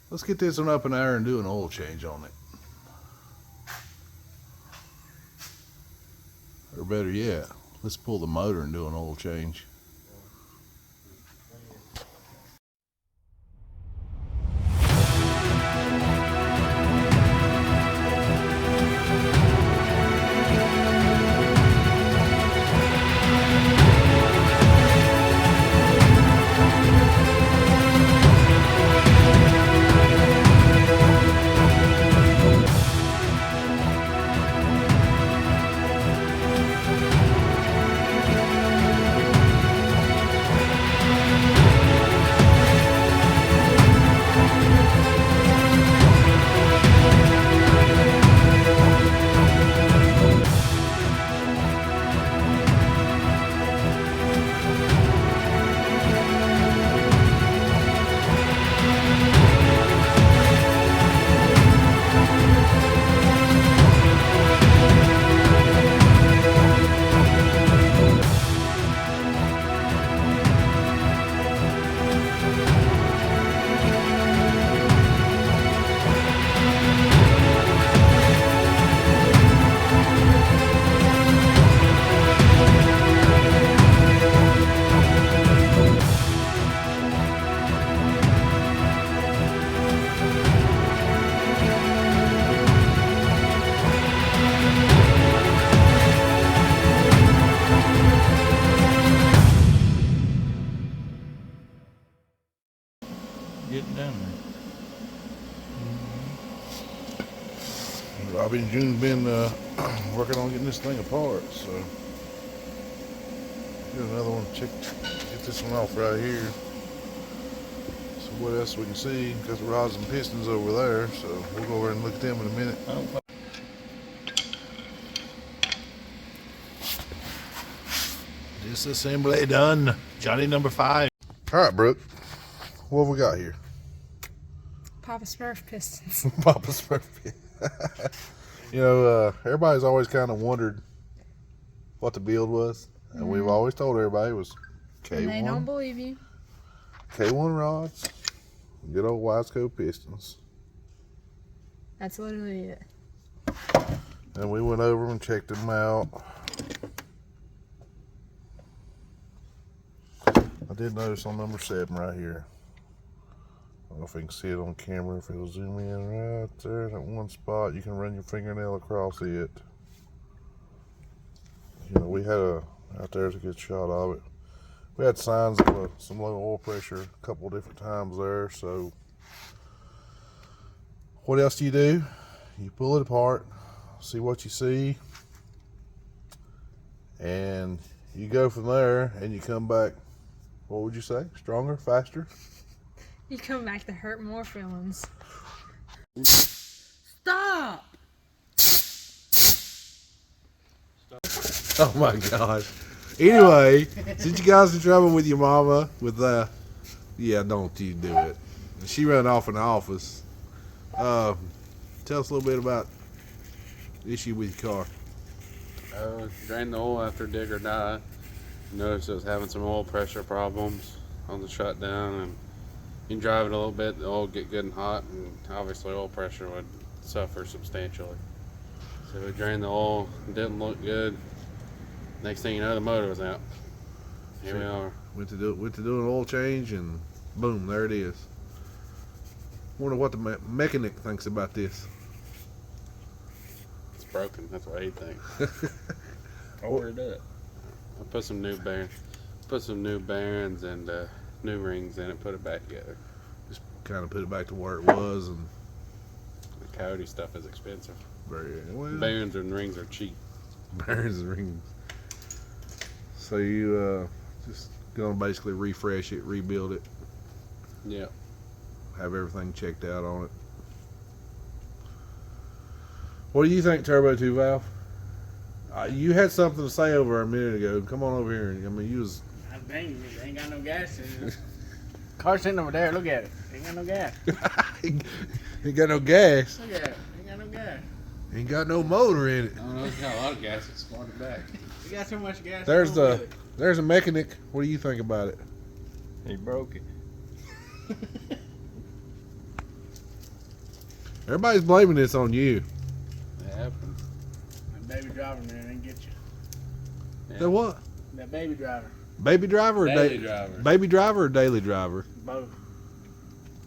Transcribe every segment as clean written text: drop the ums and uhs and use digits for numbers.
Let's get this one up in the air and do an oil change on it. Or better yet, let's pull the motor and do an oil change. Getting down there. Robbie and June's been working on getting this thing apart, so get another one. Get this one off right here. So what else we can see? Got the rods and pistons over there, so we'll go over and look at them in a minute. Disassembly done. Johnny number 5. All right, Brooke. What have we got here? Papa Smurf pistons. Papa Smurf. You know, everybody's always kind of wondered what the build was, and we've always told everybody it was K1. And they don't believe you. K1 rods, good old Wiseco pistons. That's literally it. And we went over and checked them out. I did notice on number 7 right here. I don't know if you can see it on camera. If it'll zoom in right there, that one spot, you can run your fingernail across it. You know, we had out there's a good shot of it. We had signs of some low oil pressure a couple different times there. So, what else do? You pull it apart, see what you see, and you go from there. And you come back. What would you say? Stronger, faster? You come back to hurt more feelings. Stop! Oh my gosh. Anyway, since you guys in trouble with your mama with yeah, don't you do it. She ran off in the office. Tell us a little bit about the issue with your car. Drained the oil after dig or die. Noticed it was having some oil pressure problems on the shutdown, and you can drive it a little bit, the oil would get good and hot, and obviously oil pressure would suffer substantially. So we drained the oil, it didn't look good. Next thing you know, the motor was out. Here we are. Went to do an oil change, and boom, there it is. Wonder what the mechanic thinks about this. It's broken, that's what he thinks. Ordered it. I put some new bearings and new rings in it, put it back together. Just kind of put it back to where it was, and The Coyote stuff is expensive. very well. Bearings and rings are cheap. Bearings and rings. So you just gonna basically refresh it, rebuild it, Yeah. have everything checked out on it. What do you think, Turbo 2 Valve? You had something to say over a minute ago. Come on over here. I mean, you was. Dang, it ain't got no gas in it. Car's sitting over there, look at it. Ain't got no gas. Ain't got no gas. Look at it, ain't got no gas. Ain't got no motor in it. I don't know, it's got a lot of gas, it's starting back. You got so much gas. There's a mechanic. What do you think about it? He broke it. Everybody's blaming this on you. It happens. That baby driver, man, they get you. Yeah. The what? That baby driver, Baby driver or Daily driver. Baby driver or daily driver? both.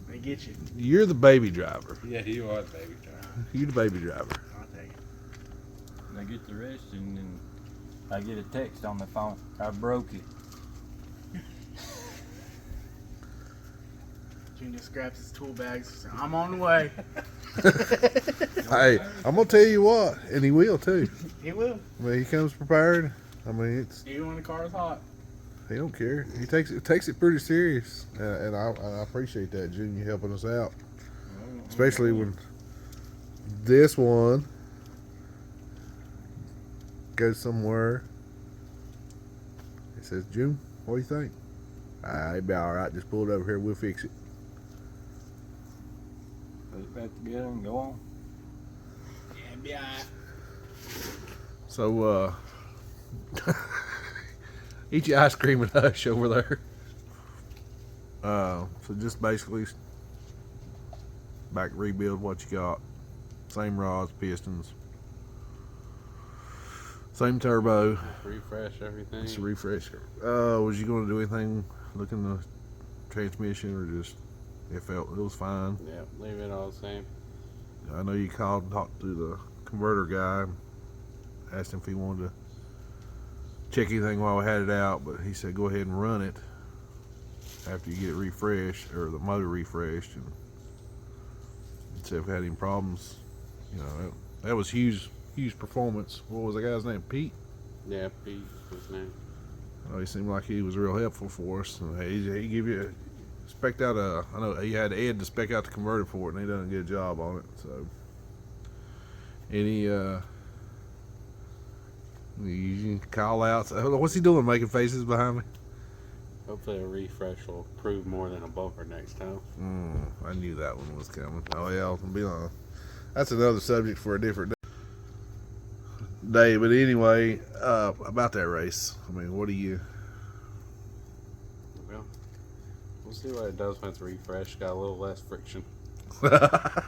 They get you. You're the baby driver. Yeah, you are the baby driver. You the baby driver. I'll take it. I get the rest and then I get a text on the phone. I broke it. June just grabs his tool bags. Says, I'm on the way. Hey, I'm gonna tell you what, and he will too. He will. I mean, he comes prepared. I mean, it's Even when the car is hot. he don't care. He takes it pretty serious, and I appreciate that, Junior, helping us out, especially when this one goes somewhere. He says, "June, what do you think?" It'll be all right. Just pull it over here. We'll fix it. Put it back together and go on. Yeah, be alright. So, eat your ice cream and hush over there. So just basically back rebuild what you got. Same rods, pistons, same turbo. Refresh everything. Just a refresher. Was you going to do anything? Look in the transmission, or just it was fine? Yeah, leave it all the same. I know you called and talked to the converter guy, asked him if he wanted to check anything while we had it out, but he said go ahead and run it after you get it refreshed, or the motor refreshed, and see if we had any problems. You know, that was huge performance. What was the guy's name? Pete? Yeah, Pete was his name. Oh, he seemed like he was real helpful for us. And he give you spec'd out I know he had Ed to spec out the converter for it, and he done a good job on it. So, any you call outs? What's he doing? Making faces behind me? Hopefully a refresh will prove more than a bumper next time. I knew that one was coming. Oh yeah, I'll be honest. That's another subject for a different day. But anyway, about that race. I mean, what do you? Well, we'll see what it does when it's refreshed. Got a little less friction. But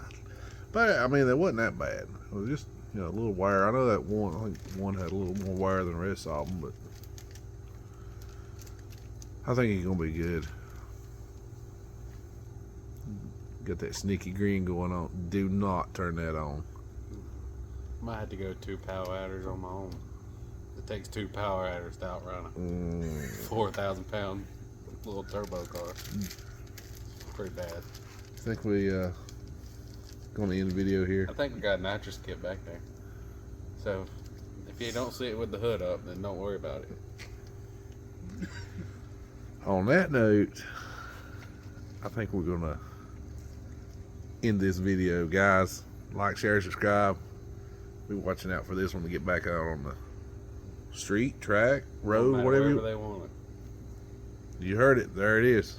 I mean, that wasn't that bad. It was just a little wire. I know that one. I think one had a little more wire than the rest of them, but I think he's gonna be good. Got that sneaky green going on. Do not turn that on. Might have to go 2 power adders on my own. It takes 2 power adders to outrun a 4,000 pound little turbo car. Pretty bad. I think we gonna end the video here. I think we got a nitrous kit back there. So if you don't see it with the hood up, then don't worry about it. On that note, I think we're gonna end this video, guys. Like, share, subscribe. Be watching out for this one to get back out on the street, track, road, No matter whatever. wherever they want it. You heard it. There it is.